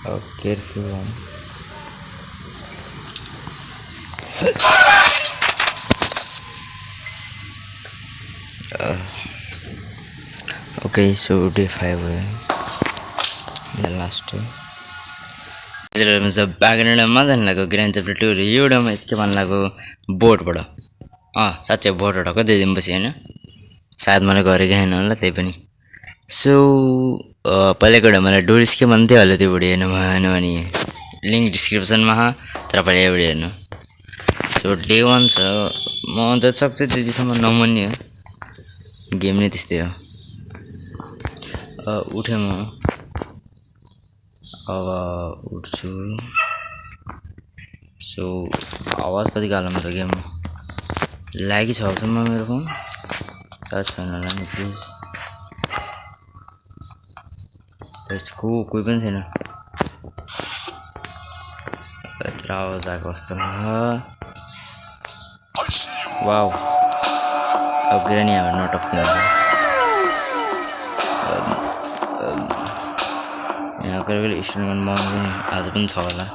Oh, careful one. Okay, so day 5 the last day. जब आगन मजा लाग्यो grand chapter 2 एउटामा यसके मन लाग्यो बोर्डबाट साँच्चै बोर्डबाट कति दिनपछि होइन सायद मलाई गरेको छैन होला त्यही पनि सो पहिलाको एउटा मलाई डोरिस के भन्थ्यो होला त्यो भिडियो हेर्नु भएन भने लिङ्क डिस्क्रिप्सनमा तर पहिला यो भिडियो हेर्नु सो डे 1 छ म त सक्छ त्यतिसम्म नमन्ने हो गेम नै त्यस्तै हो उठेँ म अब उठ्छु सो आवाज कति गालम छ गेममा लागि छ हलसम्म मेरो फोन साथ छैन होला नि प्लिज त्यसको कोही पनि छैन यत्र आवाज आएको जस्तो वाउ अब ग्रानी अब नटक्ने यहाँ कहिले कहिले इन्स्ट्रुमेन्ट बनाउनु आज पनि छ होला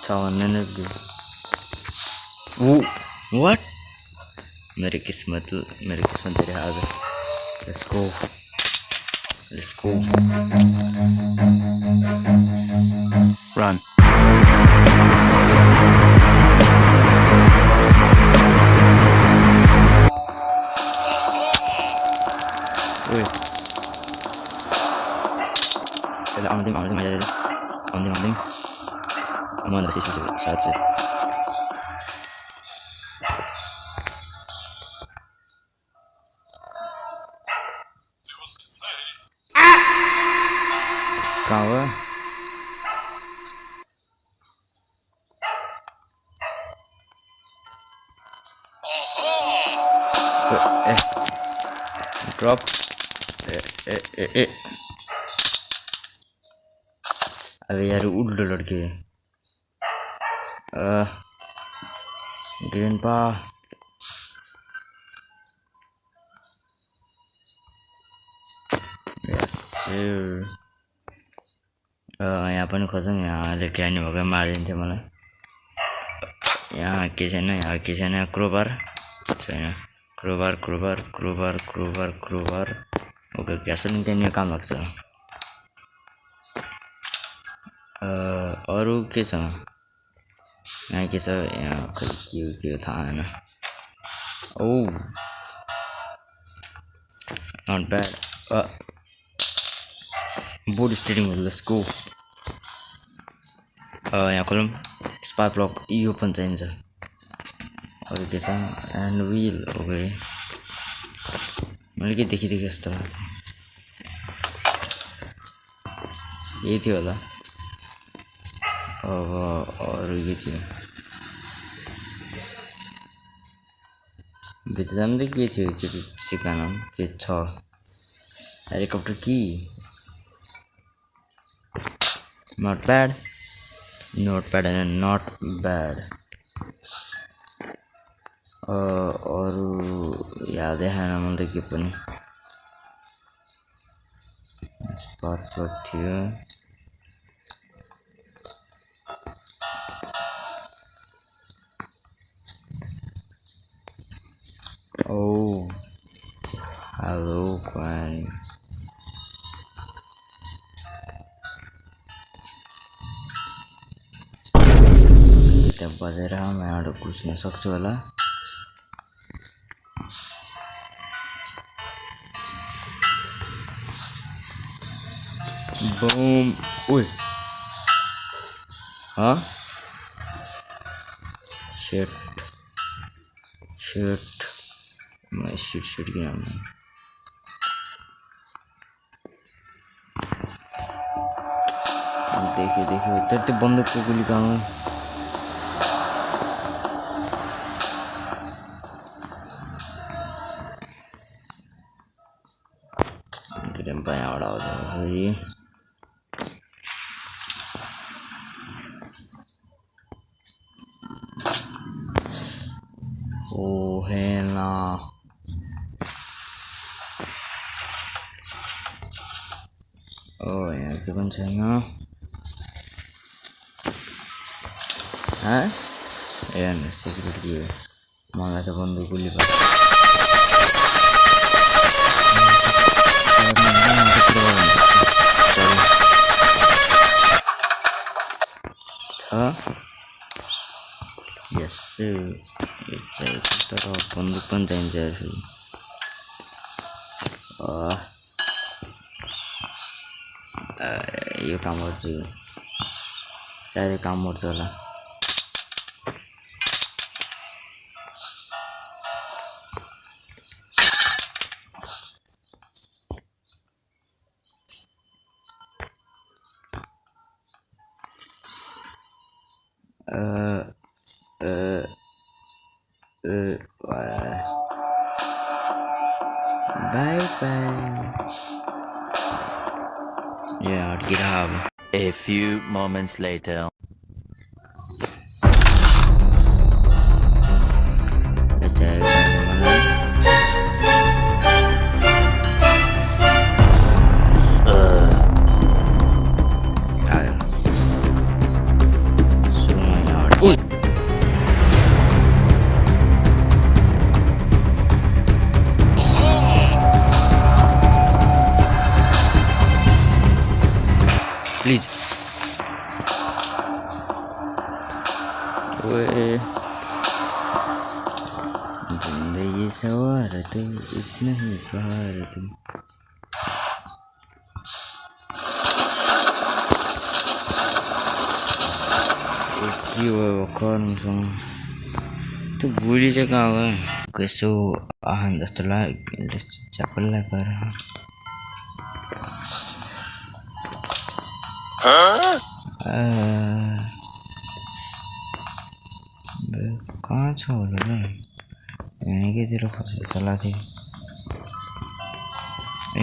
छ भन्ने नै वाट मेरो किस्मत धेरै आज let's go run Onding. Aman ada sisi saja. Kau drop अबे यार उल्टो लड़के ग्रैंडपा यस यहाँ पनि खोजौँ यहाँले ग्रानी भएकै मारिदिन्थ्यो मलाई यहाँ के छैन क्रोबार छैन क्रोबार ओके ग्यासोलिन त्यहाँ काम लाग्छ अरू के छ यहाँ के छ यहाँ के थाहा छैन नट ब्याड बोर्ड स्टेडिङ लेट्स गो यहाँ खोलौँ स्पार्क ब्लक यो पनि चाहिन्छ अरू के छ एन्ड व्हील ओके मैले के देखि जस्तो लाग्छ यही थियो होला अब अरू के थियो भित्र जाँदा के थियो सिकान के छ हेलिकप्टर कि नट ब्याड होइन नट ब्याड अरू यादै आएन मलाई त के पनि स्पार्क थियो हेलो क्वान त्यहाँ बजेर म यहाँबाट कुस्न सक्छु होला बम ओए शिट मैं शिट गया देखिए इधर तो बंदूक को गोली खाऊं ग्रैंडपा यहाँ बड़ा हो जाएगा हेला यहाँ के पनि छैन हेर्नु सिक्रेट के हो मलाई त बन्दुक गुली पर्छ यस तर बन्दुक पनि चाहिन्छ यो काम गर्छु सायद काम गर्छ होला bye bye yeah GitHub A few moments later. Please. जिंदगी सवार तू इतना ही प्यार तू के हो गर्नुसँग त्यो बुढी चाहिँ कहाँ गयो यसो आहान जस्तो लाग्यो चप्पललाई पर कहाँ छ होला यहीँ केतिर फसेको तला थियो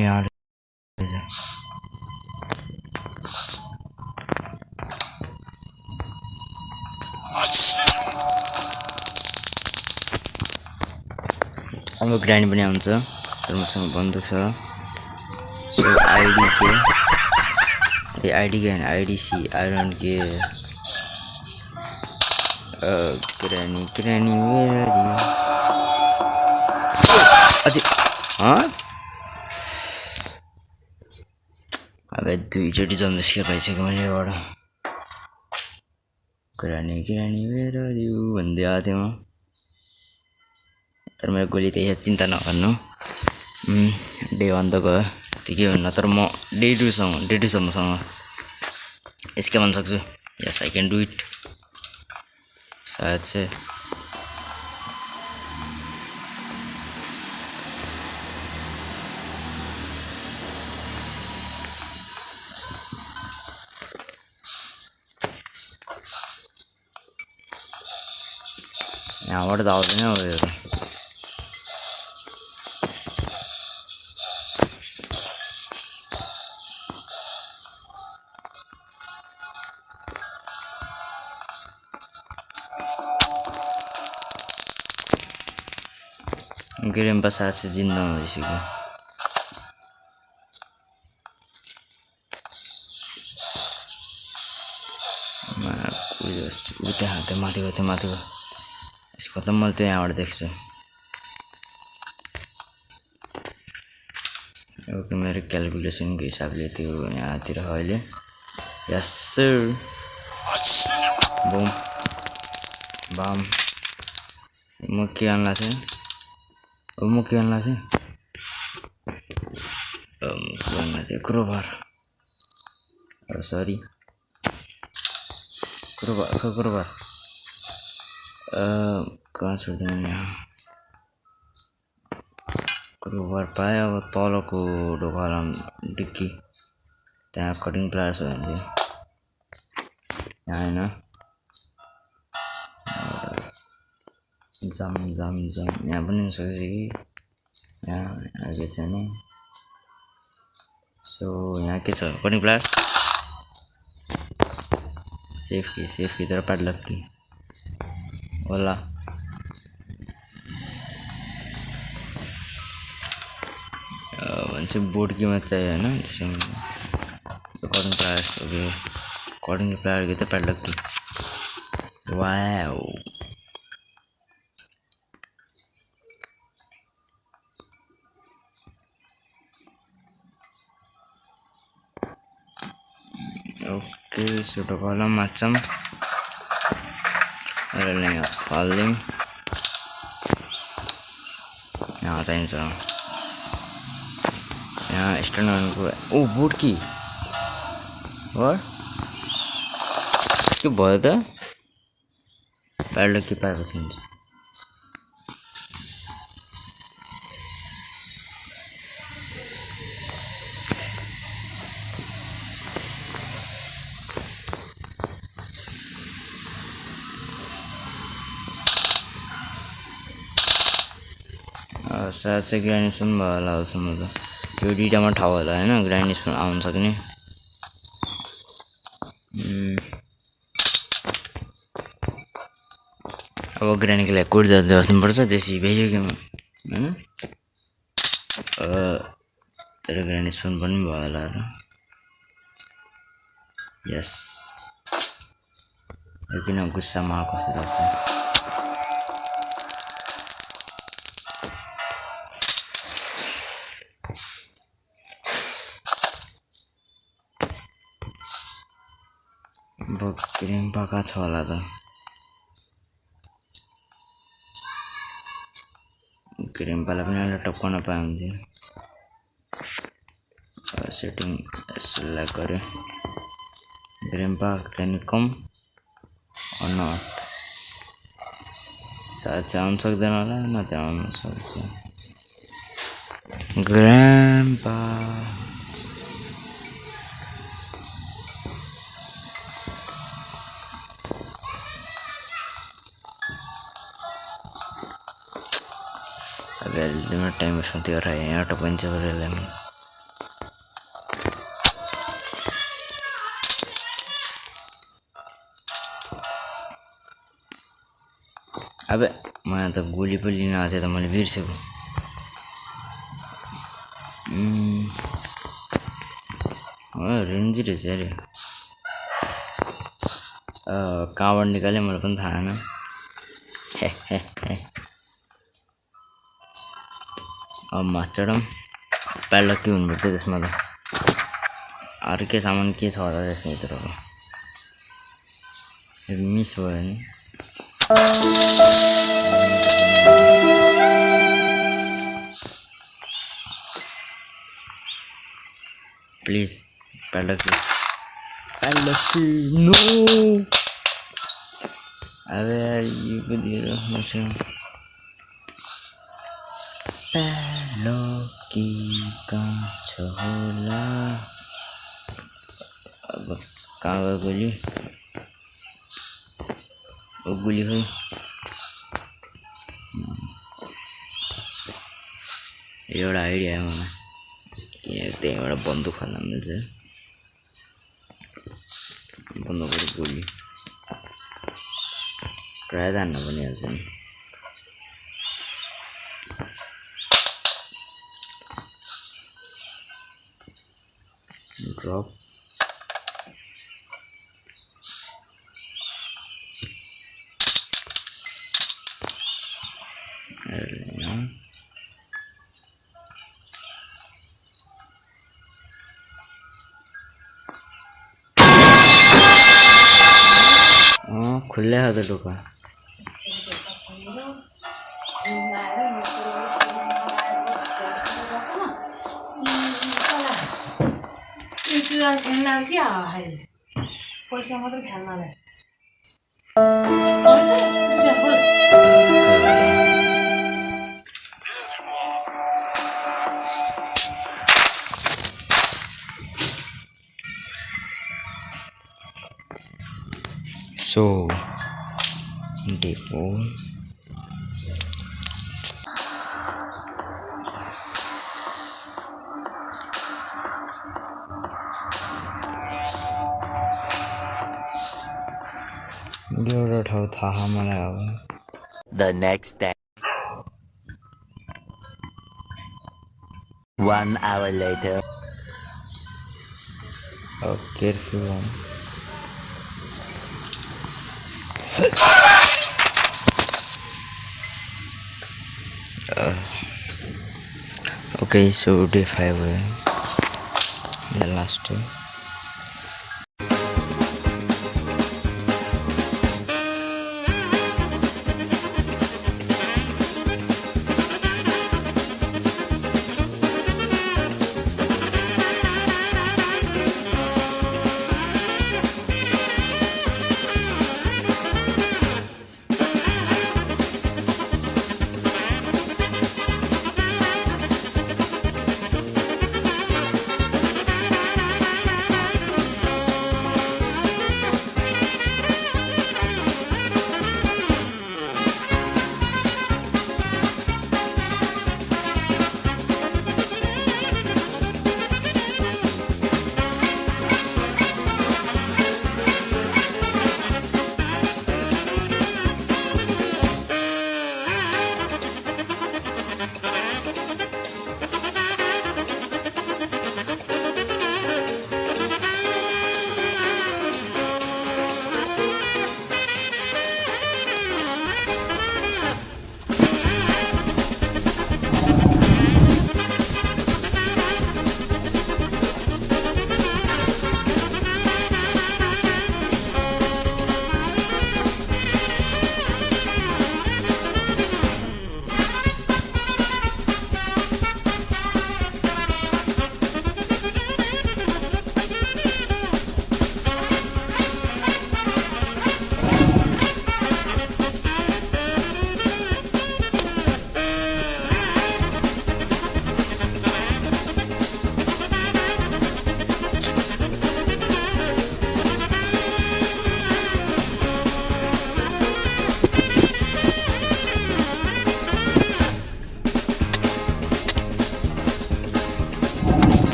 यहाँ अब ग्राइन्ड पनि आउँछ तर मसँग बन्दुक छ सो आइडी के आइडी के आइडीसी आइरन के ग्रानी वेरी अझै अब दुईचोटि जम्सकेर भइसक्यो मैले एउटा ग्रानी वेरी भन्दै आएको थिएँ म तर मेरो गोली त यहाँ चिन्ता नगर्नु डे 1 त गयो त्यही हुन्न तर म डे 2 सम्मसँग यसकै भन्न सक्छु yes I can do it सायद चाहिँ यहाँबाट त आउँदैन अब यो गेम पर साथ से जिंदा हो इसीको उता हाते माथिको यसको त मैले त यहाँबाट देख्छु ओके मेरो क्याल्कुलेसनको हिसाबले त्यो यहाँतिर अहिले यस सर बम बम म के आन्ला थिएँ क्रोबार सरी क्रोबार कहाँ छोड्दैन यहाँ क्रोबार पाएँ अब तलको ढोकामा डिक्की त्यहाँ कटिङ प्लायर्स हो भने यहाँ होइन जाम यहाँ पनि सक्छ कि यहाँ के छैन सो यहाँ के छ कटिङ प्लायर्स सेफ की तर padlock की होला भन्छ बोर्ड कीमा चाहियो हैन त्यसैले कटिङ प्लायर्स हो कटिङ प्लायर की त padlock Ki Wow. Oke, sudah kalau macam ada yang paling ngatain so ya external gue boot key what के भयो त padlock के पाएपछि हुन्छ सायद चाहिँ ग्राइन्ड स्पुन भयो होला अहिलेसम्म त यो दुईटामा ठाउँ होला होइन ग्राइन्ड स्पुन आउन सक्ने अब ग्राइन्डको लागि कोड जाँदै बस्नुपर्छ त्यसै भइयो कि होइन तर ग्राइन्ड स्पुन पनि भयो होला र यस यो किन गुस्सामा कस्तो लाग्छ क्रिम पाका छ होला त क्रिम पाला पनि अलि टप्कन पाए हुन्थ्यो सेटिङ यसलाई गऱ्यो क्रिम पाक चाहिँ कम नट सायद चाहिँ आउनु सक्दैन होला न त्यहाँ आउनु सक्छ ग्राम्पा लिमिट टाइम उसमें रहा है यहाँ टपन चल रहे हैं अबे मैं तो गोली पर लेना आते तो मैं वीर से रेंज रहेछ अरे कहाँबाट निकाले मलाई पनि थाहा छैन अब मास्टरम प्याडलक के हुनुपर्छ त्यसमा त अर्कै सामान के छ होला त्यसभित्रको मिस भयो नि प्लिज प्याडलक नो अबे यो को दिएर मसँग Loki कहाँ छ होला अब कहाँ गयो गोली ओ गोली खै एउटा आइडिया आयो मलाई त्यहीँबाट बन्दुक हाल्न मिल्छ बन्दुकबाट गोली प्रायः त हान्न पनि हाल्छ नि drop खुले हाथ ढोका क्या है पैसा मात्र खेल्नलाई so default The next day. 1 hour later. Oh, careful one. Okay, so day 5 है, the last day.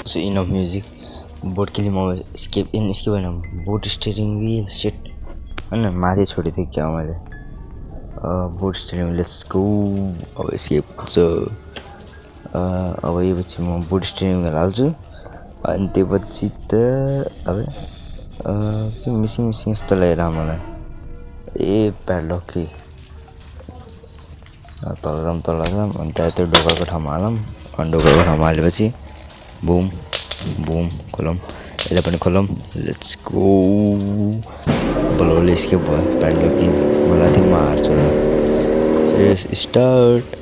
So enough music. बोट के लिए म स्केप इन इसके भएन बोट स्टियरिङ व्हील शिट हैन माथि छोडिदिए क्या मैले बोट स्टियरिङ लेट्स गो अब स्केप छ अब यो पछि म बोट स्टियरिङ व्हील हाल्छु अनि त्यसपछि त अब के मिसिङ जस्तो लागेर मलाई ए प्याडलक के तल जाम अनि त्यो ढोकाको ठाउँमा हालौँ अनि ढोकाको ठाउँमा हालेपछि बुम बुम खोलौँ यसलाई पनि खोलौँ लेट्स गो बल्ल स्केप भयो प्याडलक कि मलाई थियो म हार्छु यस स्टार्ट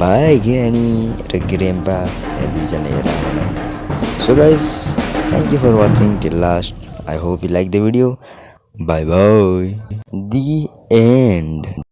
बाई गिरानी र ग्रेम्पा या दुईजना हेरेर मलाई so guys thank you for watching till last I hope you like the video bye bye the and